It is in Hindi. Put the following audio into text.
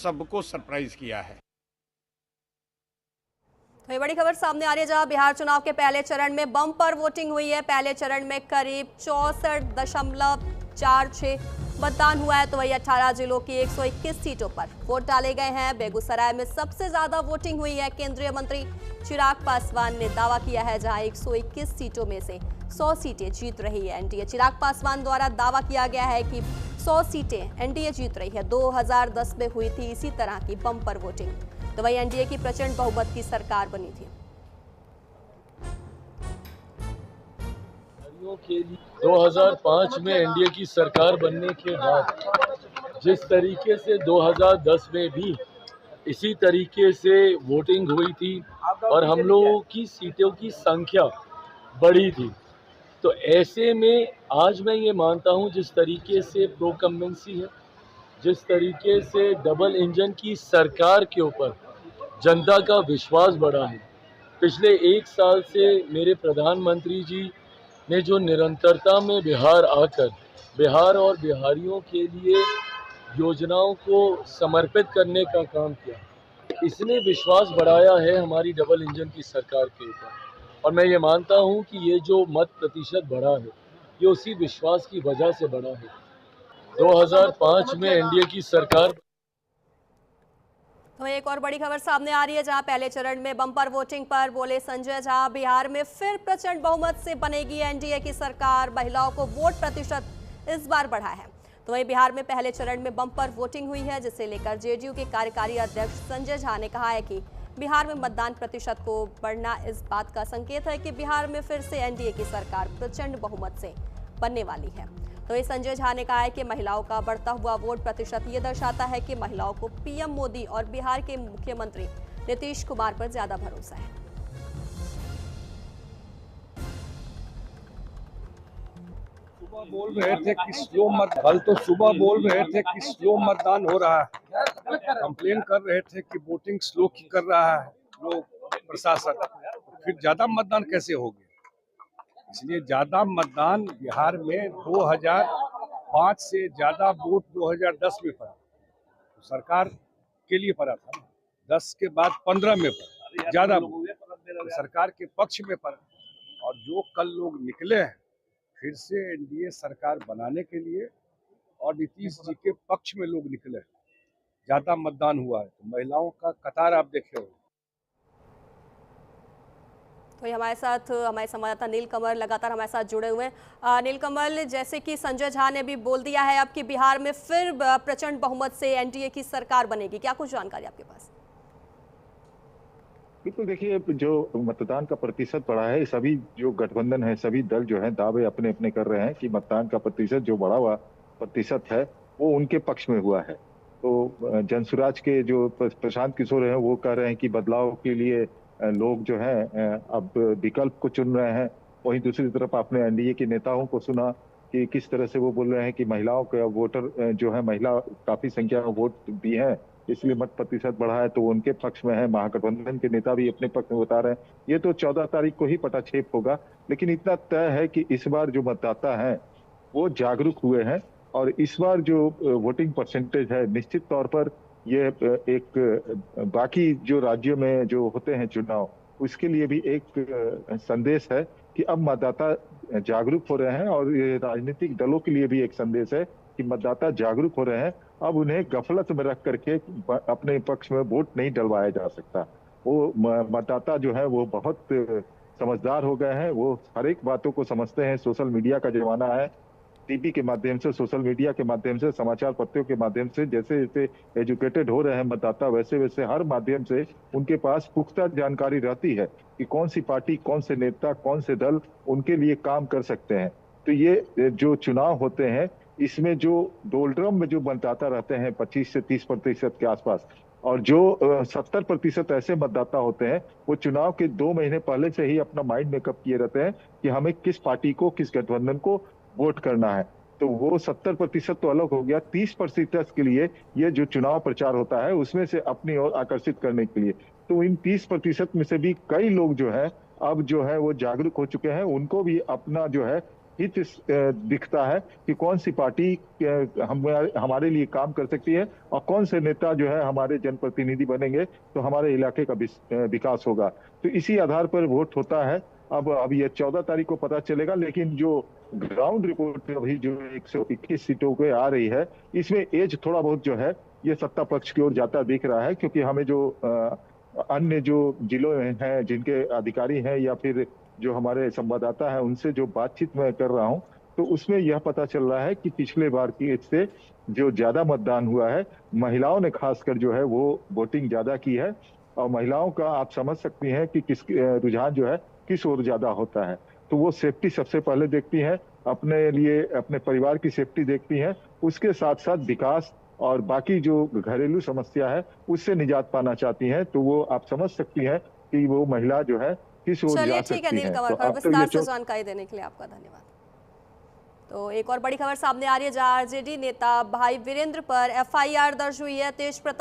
सबको सरप्राइज किया है। तो ये बड़ी खबर सामने आ रही है, जहां बिहार चुनाव के पहले चरण में बम्पर वोटिंग हुई है। पहले चरण में करीब 64.46 मतदान हुआ है। तो वही 18 जिलों की 121 सीटों पर वोट डाले गए हैं। बेगूसराय में सबसे ज्यादा वोटिंग हुई है। केंद्रीय मंत्री चिराग पासवान ने दावा किया है, जहां 121 सीटों में से 100 सीटें जीत रही है एनडीए। चिराग पासवान द्वारा दावा किया गया है कि 100 सीटें एनडीए जीत रही है। 2010 में हुई थी इसी तरह की बम्पर वोटिंग, तो वही एनडीए की प्रचंड बहुमत की सरकार बनी थी। 2005 में एनडीए की सरकार बनने के बाद जिस तरीके से 2010 में भी इसी तरीके से वोटिंग हुई थी और हम लोगों की सीटों की संख्या बढ़ी थी, तो ऐसे में आज मैं ये मानता हूँ जिस तरीके से प्रोकम्बेंसी है, जिस तरीके से डबल इंजन की सरकार के ऊपर जनता का विश्वास बढ़ा है। पिछले 1 साल से मेरे प्रधानमंत्री जी ने जो निरंतरता में बिहार आकर बिहार और बिहारियों के लिए योजनाओं को समर्पित करने का काम किया, इसने विश्वास बढ़ाया है हमारी डबल इंजन की सरकार के ऊपर। और मैं ये मानता हूँ कि ये जो मत प्रतिशत बढ़ा है, ये उसी विश्वास की वजह से बढ़ा है। 2005 में एनडीए की सरकार। तो एक और बड़ी खबर सामने आ रही है, जहां पहले चरण में बम्पर वोटिंग पर बोले संजय झा, बिहार में फिर प्रचंड बहुमत से बनेगी एनडीए की सरकार। महिलाओं को वोट प्रतिशत इस बार बढ़ा है। तो वही बिहार में पहले चरण में बम्पर वोटिंग हुई है, जिसे लेकर जेडीयू के कार्यकारी अध्यक्ष संजय झा ने कहा है कि बिहार में मतदान प्रतिशत को बढ़ना इस बात का संकेत है कि बिहार में फिर से एनडीए की सरकार प्रचंड बहुमत से बनने वाली है। तो ये संजय झा ने कहा है कि महिलाओं का बढ़ता हुआ वोट प्रतिशत ये दर्शाता है कि महिलाओं को पीएम मोदी और बिहार के मुख्यमंत्री नीतीश कुमार पर ज्यादा भरोसा है। सुबह बोल रहे थे कि स्लो मत कल तो सुबह बोल रहे थे कि स्लो मतदान हो रहा है, कंप्लेन कर रहे थे कि वोटिंग स्लो की कर रहा है लोग प्रशासन, फिर ज्यादा मतदान कैसे हो गया? इसलिए ज्यादा मतदान बिहार में 2005 से ज्यादा वोट 2010 में पड़ा, तो सरकार के लिए पड़ा था। 10 के बाद 15 में पड़ा, ज्यादा तो सरकार के पक्ष में पड़ा। और जो कल लोग निकले हैं फिर से एनडीए सरकार बनाने के लिए और नीतीश जी के पक्ष में लोग निकले, ज्यादा मतदान हुआ है, तो महिलाओं का कतार आप देखे हो। तो हमारे साथ हमारे संवाददाता नीलकमल लगातार हमारे साथ जुड़े हुए हैं। नीलकमल, जैसे कि संजय झा ने भी बोल दिया है अब कि बिहार में फिर प्रचंड बहुमत से एनडीए की सरकार बनेगी, क्या कुछ जानकारी आपके पास? बिल्कुल, देखिए, जो मतदान का प्रतिशत बढ़ा है, सभी जो गठबंधन है, सभी दल जो है दावे अपने अपने कर रहे हैं कि मतदान का प्रतिशत जो बढ़ा हुआ प्रतिशत है वो उनके पक्ष में हुआ है। तो जनसुराज के जो प्रशांत किशोर हैं वो कह रहे हैं कि बदलाव के लिए लोग जो है अब विकल्प को चुन रहे हैं। वहीं दूसरी तरफ आपने एनडीए के नेताओं को सुना कि किस तरह से वो बोल रहे हैं कि महिलाओं का वोटर जो है, महिला काफी संख्या में वोट दी है, इसलिए मत प्रतिशत बढ़ा है, तो उनके पक्ष में है। महागठबंधन के नेता भी अपने पक्ष में बता रहे हैं। ये तो 14 तारीख को ही पटाक्षेप होगा, लेकिन इतना तय है कि इस बार जो मतदाता हैं वो जागरूक हुए हैं और इस बार जो वोटिंग परसेंटेज है, निश्चित तौर पर ये एक बाकी जो राज्यों में जो होते हैं चुनाव, उसके लिए भी एक संदेश है कि अब मतदाता जागरूक हो रहे हैं। और ये राजनीतिक दलों के लिए भी एक संदेश है कि मतदाता जागरूक हो रहे हैं। अब उन्हें गफलत में रख करके अपने पक्ष में वोट नहीं डलवाया जा सकता। वो मतदाता जो है वो बहुत समझदार हो गए हैं, वो हर एक बातों को समझते हैं। सोशल मीडिया का जमाना है, टीवी के माध्यम से, सोशल मीडिया के माध्यम से, समाचार पत्रों के माध्यम से जैसे जैसे एजुकेटेड हो रहे हैं मतदाता, वैसे वैसे हर माध्यम से उनके पास पुख्ता जानकारी रहती है कि कौन सी पार्टी, कौन से नेता, कौन से दल उनके लिए काम कर सकते हैं। तो ये जो चुनाव होते हैं इसमें जो डोलड्रम में जो मतदाता रहते हैं 25 से 30% के आसपास, और जो 70% ऐसे मतदाता होते हैं वो चुनाव के 2 महीने पहले से ही अपना माइंड मेकअप किए रहते हैं कि हमें किस पार्टी को, किस गठबंधन को वोट करना है। तो वो 70% तो अलग हो गया, 30% के लिए ये जो चुनाव प्रचार होता है उसमें से अपनी ओर आकर्षित करने के लिए। तो इन 30% में से भी कई लोग जो है अब जो है वो जागरूक हो चुके हैं। उनको भी अपना जो है हित दिखता है कि कौन सी पार्टी हमारे लिए काम कर सकती है और कौन से नेता जो है हमारे जनप्रतिनिधि बनेंगे तो हमारे इलाके का विकास होगा। तो इसी आधार पर वोट होता है। अब ये 14 तारीख को पता चलेगा, लेकिन जो ग्राउंड रिपोर्ट में अभी जो 121 सीटों पे आ रही है, इसमें एज थोड़ा बहुत जो है ये सत्ता पक्ष की ओर जाता दिख रहा है, क्योंकि हमें जो अन्य जो जिलों में हैं जिनके अधिकारी हैं या फिर जो हमारे संवाददाता है उनसे जो बातचीत मैं कर रहा हूं, तो उसमें यह पता चल रहा है कि पिछले बार की से जो ज्यादा मतदान हुआ है, महिलाओं ने खासकर जो है वो वोटिंग ज्यादा की है। और महिलाओं का आप समझ सकती हैं कि किस रुझान जो है किस ओर ज्यादा होता है। तो वो सेफ्टी सबसे पहले देखती हैं, अपने लिए अपने परिवार की सेफ्टी देखती हैं, उसके साथ साथ विकास और बाकी जो घरेलू समस्या है उससे निजात पाना चाहती हैं। तो वो आप समझ सकती हैं कि वो महिला जो है किस ओर चलिए जा ठीक है सकती नील है। कंवर, तो विस्तार से जानकारी देने के लिए आपका धन्यवाद। तो एक और बड़ी खबर सामने आ रही है जहां आरजेडी नेता भाई वीरेंद्र पर एफआईआर दर्ज हुई है। तेज प्रताप